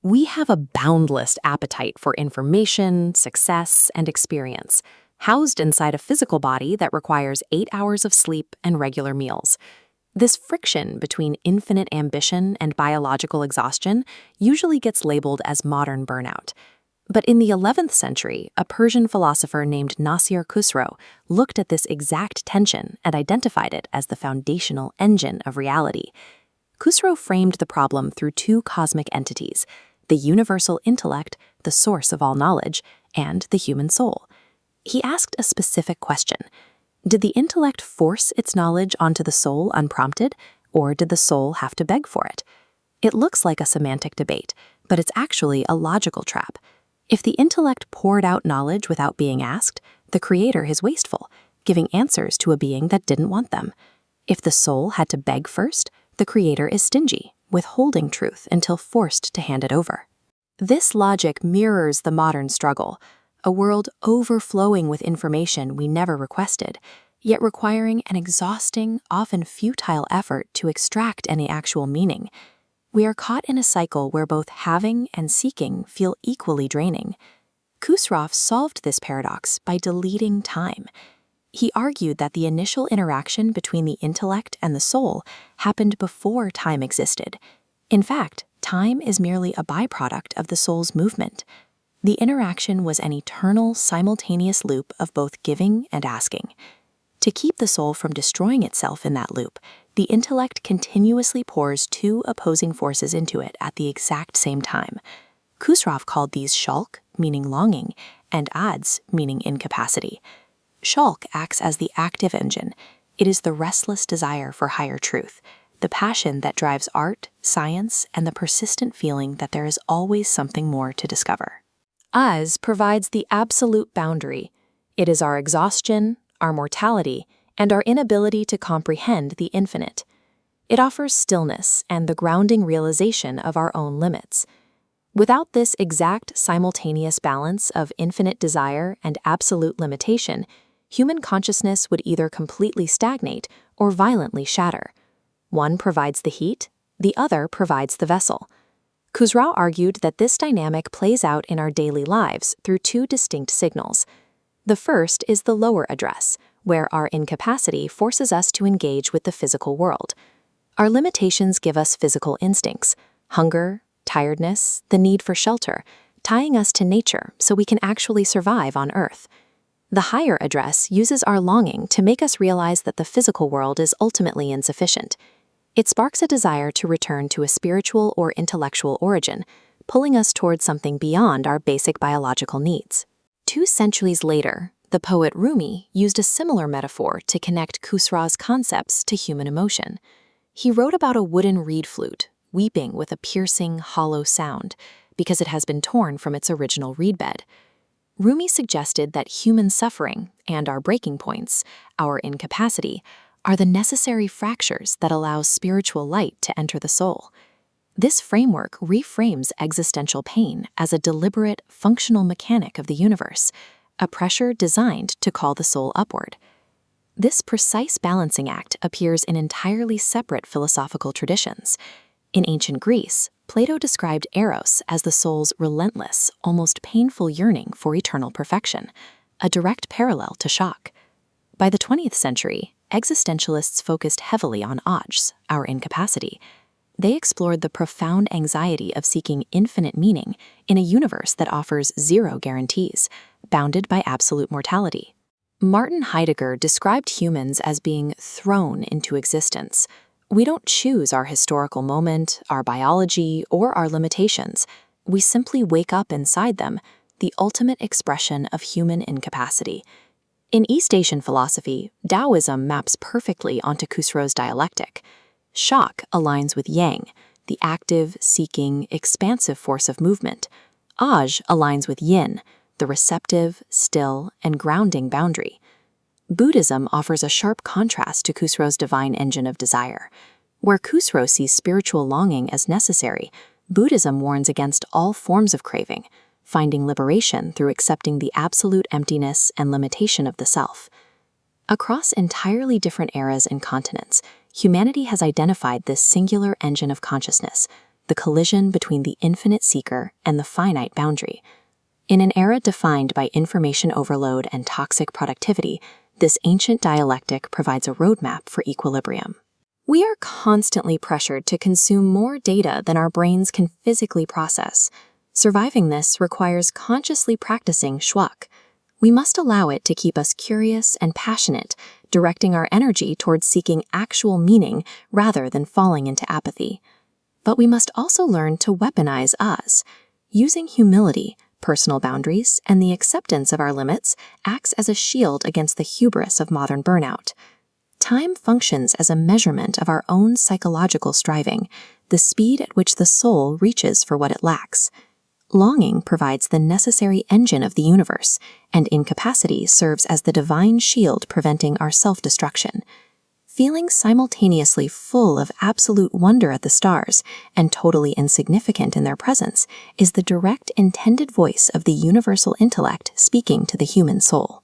We have a boundless appetite for information, success, and experience, housed inside a physical body that requires 8 hours of sleep and regular meals. This friction between infinite ambition and biological exhaustion usually gets labeled as modern burnout. But in the 11th century, a Persian philosopher named Nasser Khosrow looked at this exact tension and identified it as the foundational engine of reality. Khosrow framed the problem through two cosmic entities: the universal intellect, the source of all knowledge, and the human soul. He asked a specific question: did the intellect force its knowledge onto the soul unprompted, or did the soul have to beg for it? It looks like a semantic debate, but it's actually a logical trap. If the intellect poured out knowledge without being asked, the creator is wasteful, giving answers to a being that didn't want them. If the soul had to beg first, the creator is stingy, withholding truth until forced to hand it over. This logic mirrors the modern struggle, a world overflowing with information we never requested, yet requiring an exhausting, often futile effort to extract any actual meaning. We are caught in a cycle where both having and seeking feel equally draining. Khosrow solved this paradox by deleting time. He argued that the initial interaction between the intellect and the soul happened before time existed. In fact, time is merely a byproduct of the soul's movement. The interaction was an eternal, simultaneous loop of both giving and asking. To keep the soul from destroying itself in that loop, the intellect continuously pours two opposing forces into it at the exact same time. Khosrow called these shalk, meaning longing, and adz, meaning incapacity. Shalk acts as the active engine. It is the restless desire for higher truth, the passion that drives art, science, and the persistent feeling that there is always something more to discover. Az provides the absolute boundary. It is our exhaustion, our mortality, and our inability to comprehend the infinite. It offers stillness and the grounding realization of our own limits. Without this exact simultaneous balance of infinite desire and absolute limitation, human consciousness would either completely stagnate or violently shatter. One provides the heat, the other provides the vessel. Khosrow argued that this dynamic plays out in our daily lives through two distinct signals. The first is the lower address, where our incapacity forces us to engage with the physical world. Our limitations give us physical instincts: hunger, tiredness, the need for shelter, tying us to nature so we can actually survive on Earth. The higher address uses our longing to make us realize that the physical world is ultimately insufficient. It sparks a desire to return to a spiritual or intellectual origin, pulling us towards something beyond our basic biological needs. 2 centuries later, the poet Rumi used a similar metaphor to connect Khosrow's concepts to human emotion. He wrote about a wooden reed flute, weeping with a piercing, hollow sound, because it has been torn from its original reed bed. Rumi suggested that human suffering and our breaking points, our incapacity, are the necessary fractures that allow spiritual light to enter the soul. This framework reframes existential pain as a deliberate, functional mechanic of the universe, a pressure designed to call the soul upward. This precise balancing act appears in entirely separate philosophical traditions. In ancient Greece, Plato described Eros as the soul's relentless, almost painful yearning for eternal perfection, a direct parallel to shock. By the 20th century, existentialists focused heavily on ajz, our incapacity. They explored the profound anxiety of seeking infinite meaning in a universe that offers zero guarantees, bounded by absolute mortality. Martin Heidegger described humans as being thrown into existence. We don't choose our historical moment, our biology, or our limitations. We simply wake up inside them, the ultimate expression of human incapacity. In East Asian philosophy, Taoism maps perfectly onto Khosrow's dialectic. Shock aligns with yang, the active, seeking, expansive force of movement. Aj aligns with yin, the receptive, still, and grounding boundary. Buddhism offers a sharp contrast to Khosrow's divine engine of desire. Where Khosrow sees spiritual longing as necessary, Buddhism warns against all forms of craving, finding liberation through accepting the absolute emptiness and limitation of the self. Across entirely different eras and continents, humanity has identified this singular engine of consciousness, the collision between the infinite seeker and the finite boundary. In an era defined by information overload and toxic productivity, this ancient dialectic provides a roadmap for equilibrium. We are constantly pressured to consume more data than our brains can physically process. Surviving this requires consciously practicing schwak. We must allow it to keep us curious and passionate, directing our energy towards seeking actual meaning rather than falling into apathy. But we must also learn to weaponize us. Using humility, personal boundaries, and the acceptance of our limits acts as a shield against the hubris of modern burnout. Time functions as a measurement of our own psychological striving, the speed at which the soul reaches for what it lacks. Longing provides the necessary engine of the universe, and incapacity serves as the divine shield preventing our self-destruction. Feeling simultaneously full of absolute wonder at the stars and totally insignificant in their presence is the direct intended voice of the universal intellect speaking to the human soul.